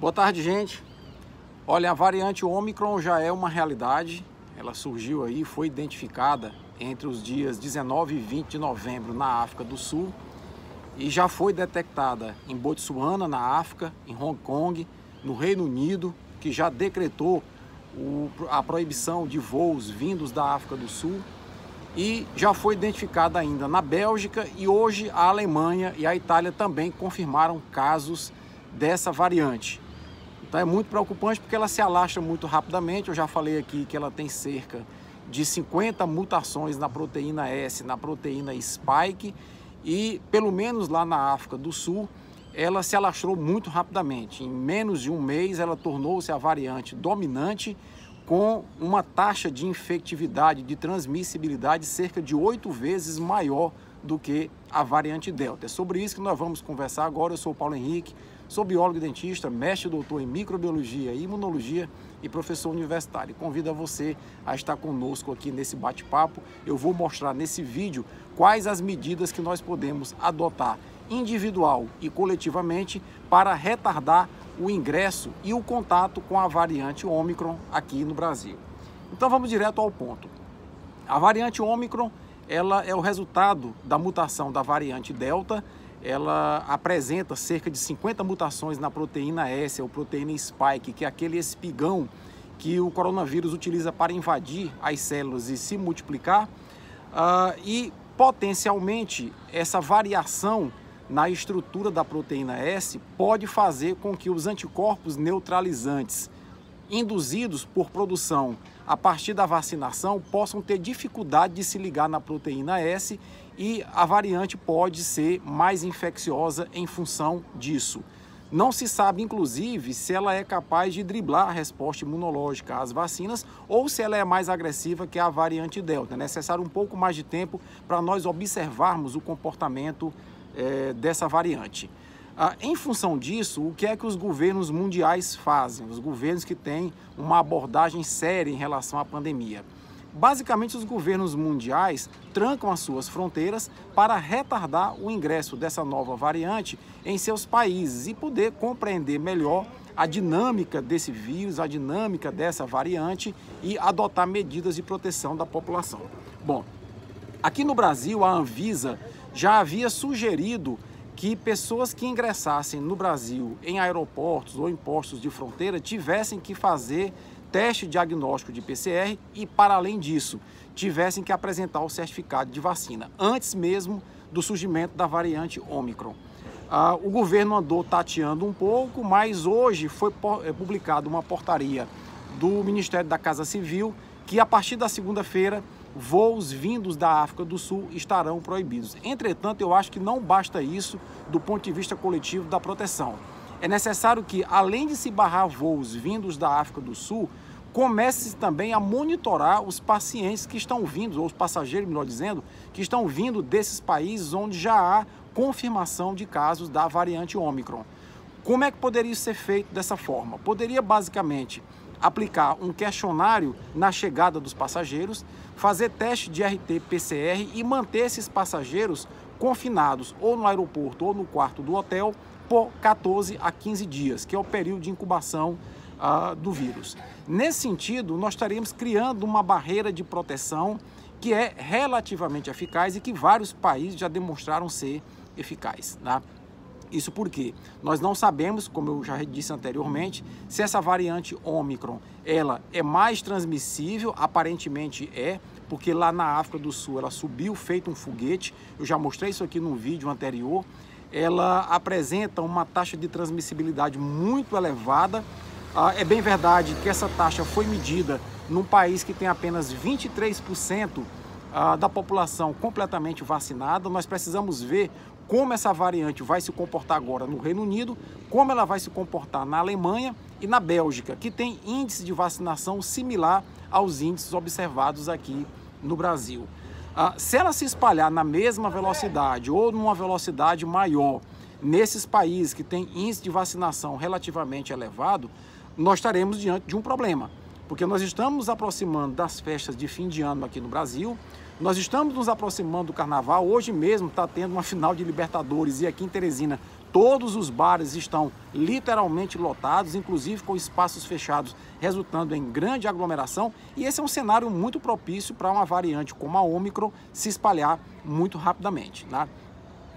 Boa tarde, gente. Olha, a variante Ômicron já é uma realidade. Ela surgiu aí, foi identificada entre os dias 19 e 20 de novembro na África do Sul e já foi detectada em Botsuana, na África, em Hong Kong, no Reino Unido, que já decretou a proibição de voos vindos da África do Sul, e já foi identificada ainda na Bélgica, e hoje a Alemanha e a Itália também confirmaram casos dessa variante. Então é muito preocupante porque ela se alastra muito rapidamente. Eu já falei aqui que ela tem cerca de 50 mutações na proteína S, na proteína Spike, e pelo menos lá na África do Sul ela se alastrou muito rapidamente. Em menos de um mês ela tornou-se a variante dominante, com uma taxa de infectividade, de transmissibilidade cerca de 8 vezes maior do que a variante Delta. É sobre isso que nós vamos conversar agora. Eu sou o Paulo Henrique, sou biólogo e dentista, mestre e doutor em microbiologia e imunologia e professor universitário. Convido a você a estar conosco aqui nesse bate-papo. Eu vou mostrar nesse vídeo quais as medidas que nós podemos adotar individual e coletivamente para retardar o ingresso e o contato com a variante Ômicron aqui no Brasil. Então vamos direto ao ponto. A variante Ômicron, ela é o resultado da mutação da variante Delta. Ela apresenta cerca de 50 mutações na proteína S, ou proteína Spike, que é aquele espigão que o coronavírus utiliza para invadir as células e se multiplicar. E potencialmente essa variação na estrutura da proteína S pode fazer com que os anticorpos neutralizantes induzidos por produção a partir da vacinação possam ter dificuldade de se ligar na proteína S, e a variante pode ser mais infecciosa em função disso. Não se sabe, inclusive, se ela é capaz de driblar a resposta imunológica às vacinas ou se ela é mais agressiva que a variante Delta. É necessário um pouco mais de tempo para nós observarmos o comportamento dessa variante. Em função disso, o que é que os governos mundiais fazem? Os governos que têm uma abordagem séria em relação à pandemia. Basicamente, os governos mundiais trancam as suas fronteiras para retardar o ingresso dessa nova variante em seus países e poder compreender melhor a dinâmica desse vírus, a dinâmica dessa variante, e adotar medidas de proteção da população. Bom, aqui no Brasil, a Anvisa já havia sugerido que pessoas que ingressassem no Brasil em aeroportos ou em postos de fronteira tivessem que fazer teste diagnóstico de PCR e, para além disso, tivessem que apresentar o certificado de vacina, antes mesmo do surgimento da variante Ômicron. O governo andou tateando um pouco, mas hoje foi publicada uma portaria do Ministério da Casa Civil que, a partir da segunda-feira, voos vindos da África do Sul estarão proibidos. Entretanto, eu acho que não basta isso do ponto de vista coletivo da proteção. É necessário que, além de se barrar voos vindos da África do Sul, comece também a monitorar os pacientes que estão vindo, ou os passageiros, melhor dizendo, que estão vindo desses países onde já há confirmação de casos da variante Ômicron. Como é que poderia ser feito dessa forma? Poderia, basicamente, aplicar um questionário na chegada dos passageiros, fazer teste de RT-PCR e manter esses passageiros confinados ou no aeroporto ou no quarto do hotel por 14 a 15 dias, que é o período de incubação do vírus. Nesse sentido, nós estaríamos criando uma barreira de proteção que é relativamente eficaz e que vários países já demonstraram ser eficaz, né? Isso porque nós não sabemos, como eu já disse anteriormente, se essa variante Ômicron ela é mais transmissível. Aparentemente é, porque lá na África do Sul ela subiu feito um foguete. Eu já mostrei isso aqui no vídeo anterior. Ela apresenta uma taxa de transmissibilidade muito elevada. É bem verdade que essa taxa foi medida num país que tem apenas 23% da população completamente vacinada. Nós precisamos ver como essa variante vai se comportar agora no Reino Unido, como ela vai se comportar na Alemanha e na Bélgica, que tem índice de vacinação similar aos índices observados aqui no Brasil. Se ela se espalhar na mesma velocidade ou numa velocidade maior nesses países que têm índice de vacinação relativamente elevado, nós estaremos diante de um problema, porque nós estamos nos aproximando das festas de fim de ano aqui no Brasil, nós estamos nos aproximando do Carnaval. Hoje mesmo está tendo uma final de Libertadores e aqui em Teresina todos os bares estão literalmente lotados, inclusive com espaços fechados, resultando em grande aglomeração, e esse é um cenário muito propício para uma variante como a Ômicron se espalhar muito rapidamente, né?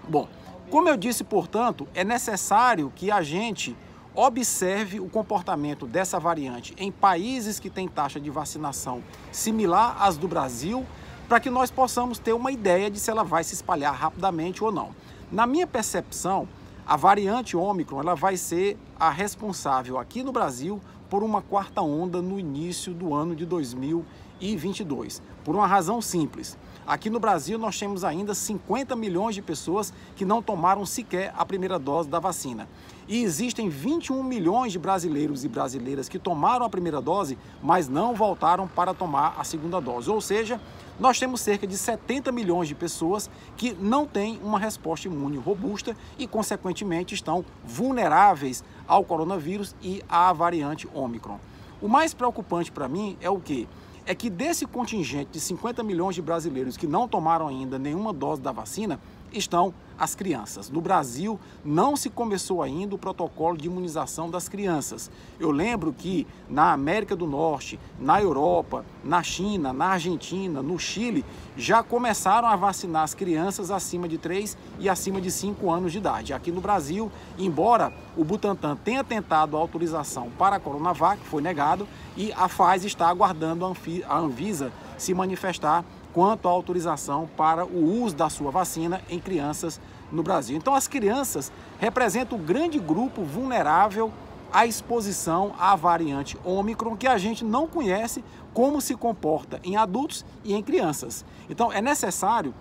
Bom, como eu disse, portanto, é necessário que a gente observe o comportamento dessa variante em países que têm taxa de vacinação similar às do Brasil, para que nós possamos ter uma ideia de se ela vai se espalhar rapidamente ou não. Na minha percepção, a variante Ômicron ela vai ser a responsável aqui no Brasil por uma quarta onda no início do ano de 2022, por uma razão simples. Aqui no Brasil nós temos ainda 50 milhões de pessoas que não tomaram sequer a primeira dose da vacina. E existem 21 milhões de brasileiros e brasileiras que tomaram a primeira dose, mas não voltaram para tomar a segunda dose. Ou seja, nós temos cerca de 70 milhões de pessoas que não têm uma resposta imune robusta e, consequentemente, estão vulneráveis ao coronavírus e à variante Ômicron. O mais preocupante para mim é o quê? É que desse contingente de 50 milhões de brasileiros que não tomaram ainda nenhuma dose da vacina, estão as crianças. No Brasil, não se começou ainda o protocolo de imunização das crianças. Eu lembro que na América do Norte, na Europa, na China, na Argentina, no Chile, já começaram a vacinar as crianças acima de 3 e acima de 5 anos de idade. Aqui no Brasil, embora o Butantan tenha tentado a autorização para a Coronavac, foi negado, e a Pfizer está aguardando a Anvisa se manifestar quanto à autorização para o uso da sua vacina em crianças no Brasil. Então, as crianças representam o grande grupo vulnerável à exposição à variante Ômicron, que a gente não conhece como se comporta em adultos e em crianças. Então, é necessário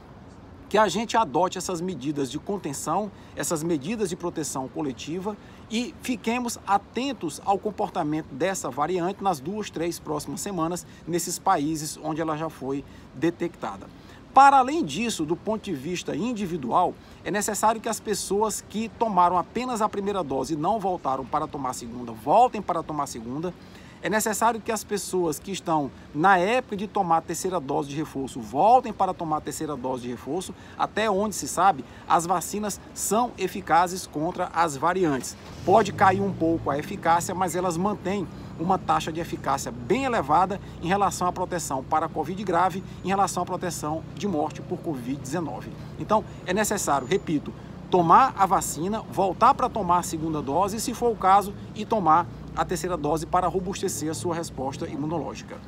que a gente adote essas medidas de contenção, essas medidas de proteção coletiva e fiquemos atentos ao comportamento dessa variante nas 2, 3 próximas semanas nesses países onde ela já foi detectada. Para além disso, do ponto de vista individual, é necessário que as pessoas que tomaram apenas a primeira dose e não voltaram para tomar a segunda, voltem para tomar a segunda. É necessário que as pessoas que estão na época de tomar a terceira dose de reforço voltem para tomar a terceira dose de reforço. Até onde se sabe, as vacinas são eficazes contra as variantes. Pode cair um pouco a eficácia, mas elas mantêm uma taxa de eficácia bem elevada em relação à proteção para a Covid grave, em relação à proteção de morte por Covid-19. Então, é necessário, repito, tomar a vacina, voltar para tomar a segunda dose e, se for o caso, ir tomar a terceira dose para robustecer a sua resposta imunológica.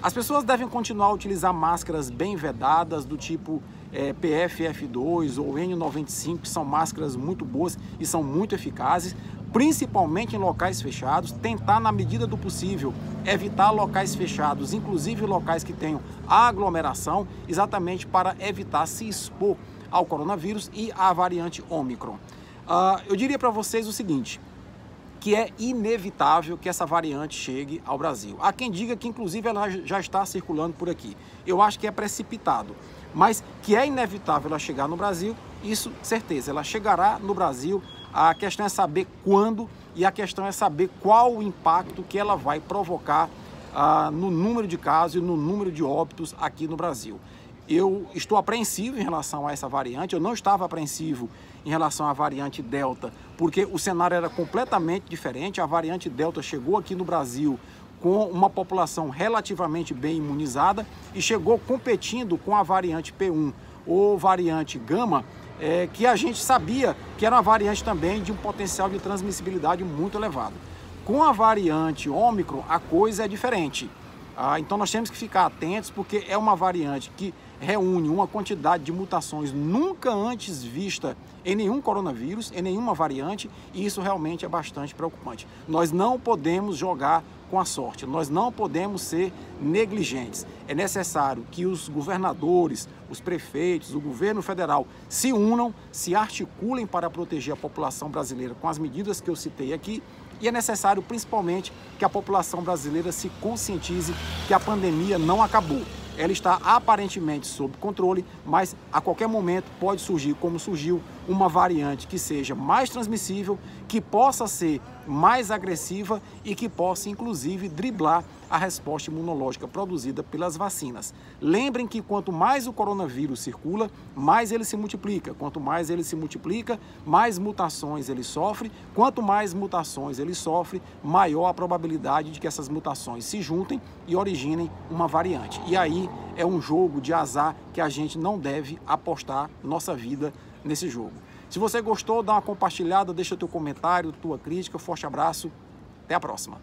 As pessoas devem continuar a utilizar máscaras bem vedadas, do tipo PFF2 ou N95, que são máscaras muito boas e são muito eficazes, principalmente em locais fechados. Tentar, na medida do possível, evitar locais fechados, inclusive locais que tenham aglomeração, exatamente para evitar se expor ao coronavírus e à variante Ômicron. Eu diria para vocês o seguinte, que é inevitável que essa variante chegue ao Brasil. Há quem diga que, inclusive, ela já está circulando por aqui. Eu acho que é precipitado, mas que é inevitável ela chegar no Brasil, isso, certeza, ela chegará no Brasil. A questão é saber quando e a questão é saber qual o impacto que ela vai provocar no número de casos e no número de óbitos aqui no Brasil. Eu estou apreensivo em relação a essa variante, eu não estava apreensivo em relação à variante Delta, porque o cenário era completamente diferente. A variante Delta chegou aqui no Brasil com uma população relativamente bem imunizada e chegou competindo com a variante P1 ou variante Gama, que a gente sabia que era uma variante também de um potencial de transmissibilidade muito elevado. Com a variante Ômicron, a coisa é diferente. Então nós temos que ficar atentos, porque é uma variante que reúne uma quantidade de mutações nunca antes vista em nenhum coronavírus, em nenhuma variante, e isso realmente é bastante preocupante. Nós não podemos jogar com a sorte, nós não podemos ser negligentes. É necessário que os governadores, os prefeitos, o governo federal se unam, se articulem para proteger a população brasileira com as medidas que eu citei aqui, e é necessário principalmente que a população brasileira se conscientize que a pandemia não acabou. Ela está aparentemente sob controle, mas a qualquer momento pode surgir, como surgiu, uma variante que seja mais transmissível, que que possa ser mais agressiva e que possa, inclusive, driblar a resposta imunológica produzida pelas vacinas. Lembrem que quanto mais o coronavírus circula, mais ele se multiplica. Quanto mais ele se multiplica, mais mutações ele sofre. Quanto mais mutações ele sofre, maior a probabilidade de que essas mutações se juntem e originem uma variante. E aí é um jogo de azar que a gente não deve apostar nossa vida nesse jogo. Se você gostou, dá uma compartilhada, deixa teu comentário, tua crítica. Forte abraço, até a próxima.